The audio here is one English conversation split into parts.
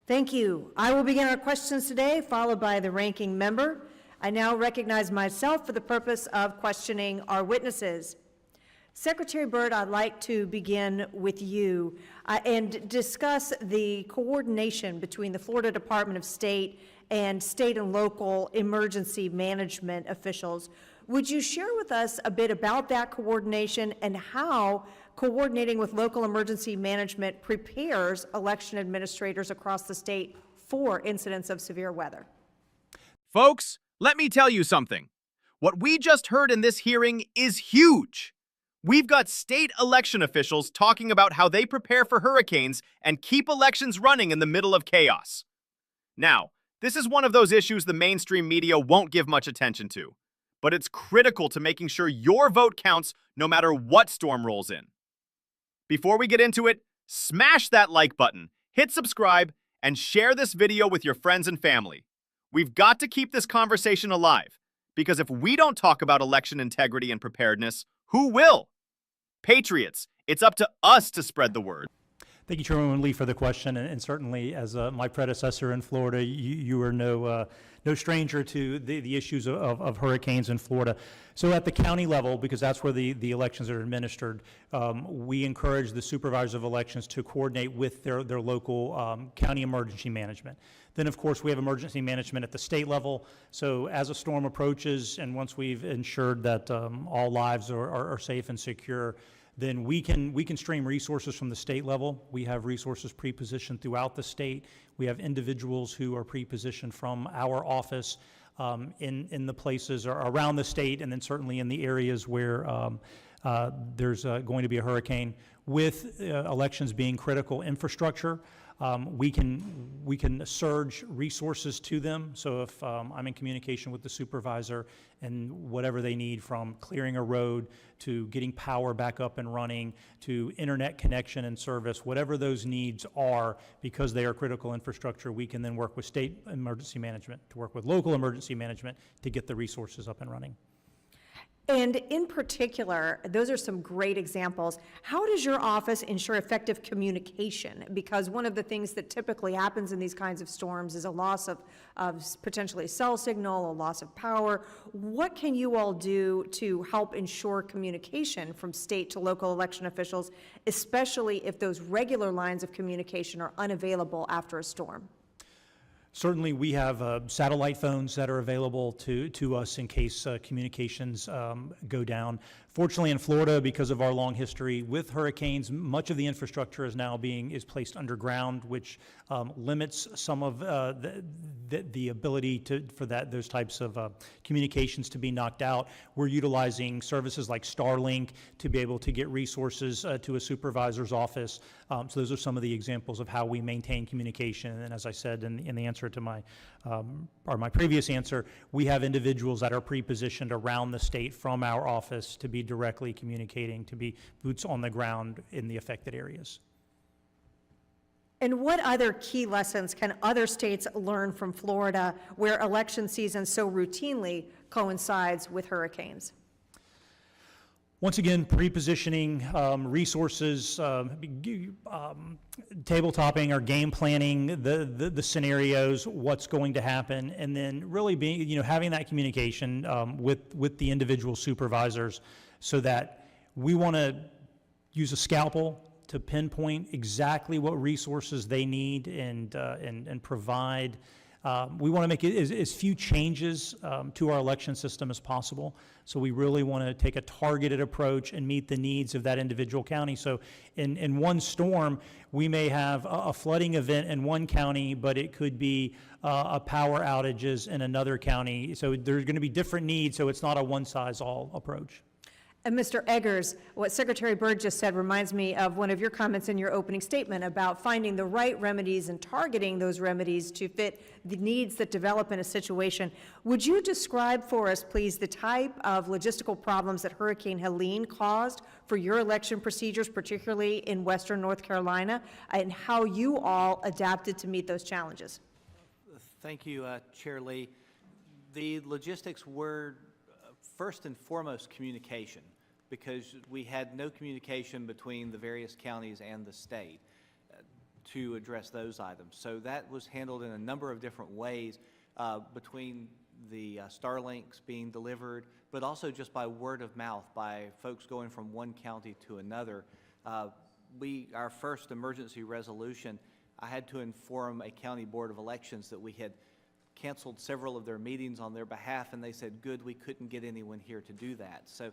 Thank you. I will begin our questions today, followed by the ranking member. I now recognize myself for the purpose of questioning our witnesses. Secretary Byrd, I'd like to begin with you and discuss the coordination between the Florida Department of State and state and local emergency management officials. Would you share with us a bit about that coordination and how coordinating with local emergency management prepares election administrators across the state for incidents of severe weather? Folks, let me tell you something. What we just heard in this hearing is huge. We've got state election officials talking about how they prepare for hurricanes and keep elections running in the middle of chaos. Now, this is one of those issues the mainstream media won't give much attention to, but it's critical to making sure your vote counts no matter what storm rolls in. Before we get into it, smash that like button, hit subscribe, and share this video with your friends and family. We've got to keep this conversation alive, because if we don't talk about election integrity and preparedness, who will? Patriots, it's up to us to spread the word. Thank you, Chairman Lee, for the question. And certainly, as my predecessor in Florida, you are no stranger to the issues of hurricanes in Florida. So at the county level, because that's where the elections are administered, we encourage the supervisors of elections to coordinate with their local county emergency management. Then, of course, we have emergency management at the state level. So as a storm approaches, and once we've ensured that all lives are safe and secure, then we can stream resources from the state level. We have resources pre-positioned throughout the state. We have individuals who are pre-positioned from our office in the places around the state, and then certainly in the areas where there's going to be a hurricane. With elections being critical infrastructure, we can surge resources to them. So if I'm in communication with the supervisor and whatever they need, from clearing a road to getting power back up and running to internet connection and service, whatever those needs are, because they are critical infrastructure, we can then work with state emergency management to work with local emergency management to get the resources up and running. And in particular, those are some great examples. How does your office ensure effective communication? Because one of the things that typically happens in these kinds of storms is a loss of potentially cell signal, a loss of power. What can you all do to help ensure communication from state to local election officials, especially if those regular lines of communication are unavailable after a storm? Certainly, we have satellite phones that are available to us in case communications go down. Fortunately, in Florida, because of our long history with hurricanes, much of the infrastructure is placed underground, which limits some of the ability for those types of communications to be knocked out. We're utilizing services like Starlink to be able to get resources to a supervisor's office. So those are some of the examples of how we maintain communication. And as I said in the answer to my previous answer, we have individuals that are pre-positioned around the state from our office to be directly communicating, to be boots on the ground in the affected areas. And what other key lessons can other states learn from Florida, where election season so routinely coincides with hurricanes? Once again, pre-positioning resources, tabletopping or game planning the scenarios, what's going to happen, and then really being, having that communication with the individual supervisors, so that we want to use a scalpel to pinpoint exactly what resources they need and provide. We want to make as few changes to our election system as possible. So we really want to take a targeted approach and meet the needs of that individual county. So in one storm, we may have a flooding event in one county, but it could be a power outages in another county. So there's going to be different needs, so it's not a one-size-all approach. And Mr. Eggers, what Secretary Byrd just said reminds me of one of your comments in your opening statement about finding the right remedies and targeting those remedies to fit the needs that develop in a situation. Would you describe for us, please, the type of logistical problems that Hurricane Helen caused for your election procedures, particularly in Western North Carolina, and how you all adapted to meet those challenges? Thank you, Chair Lee. The logistics were first and foremost communication, because we had no communication between the various counties and the state. to address those items. So that was handled in a number of different ways between the Starlinks being delivered, but also just by word of mouth, by folks going from one county to another. Our first emergency resolution, I had to inform a county board of elections that we had canceled several of their meetings on their behalf, and they said, good, we couldn't get anyone here to do that. So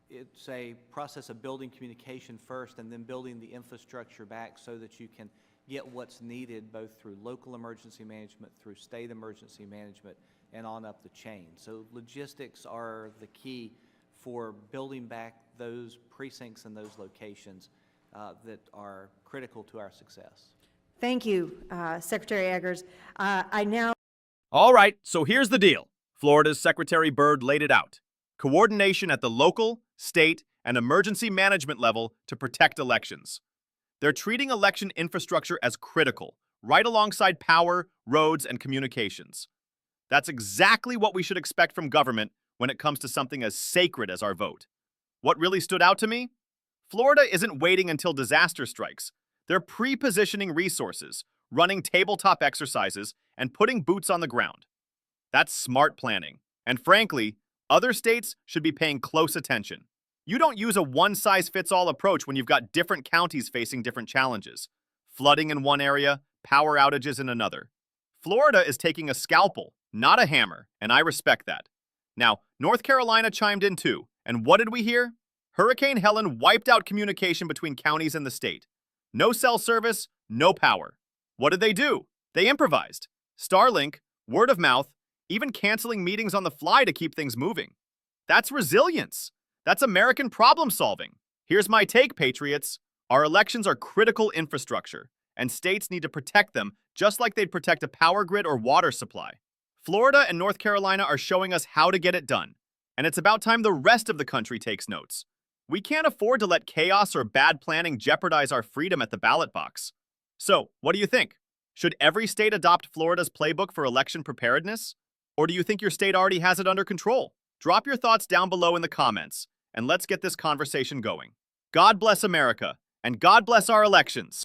it's a process of building communication first and then building the infrastructure back so that you can get what's needed both through local emergency management, through state emergency management, and on up the chain. So logistics are the key for building back those precincts and those locations that are critical to our success. Thank you, Secretary Eggers. I now All right, so here's the deal. Florida's Secretary Byrd laid it out. Coordination at the local, state, and emergency management level to protect elections. They're treating election infrastructure as critical, right alongside power, roads, and communications. That's exactly what we should expect from government when it comes to something as sacred as our vote. What really stood out to me? Florida isn't waiting until disaster strikes. They're pre-positioning resources, running tabletop exercises, and putting boots on the ground. That's smart planning. And frankly, other states should be paying close attention. You don't use a one-size-fits-all approach when you've got different counties facing different challenges. Flooding in one area, power outages in another. Florida is taking a scalpel, not a hammer, and I respect that. Now, North Carolina chimed in too, and what did we hear? Hurricane Helen wiped out communication between counties and the state. No cell service, no power. What did they do? They improvised. Starlink, word of mouth, even canceling meetings on the fly to keep things moving. That's resilience. That's American problem solving. Here's my take, patriots. Our elections are critical infrastructure, and states need to protect them just like they'd protect a power grid or water supply. Florida and North Carolina are showing us how to get it done, and it's about time the rest of the country takes notes. We can't afford to let chaos or bad planning jeopardize our freedom at the ballot box. So, what do you think? Should every state adopt Florida's playbook for election preparedness? Or do you think your state already has it under control? Drop your thoughts down below in the comments, and let's get this conversation going. God bless America, and God bless our elections.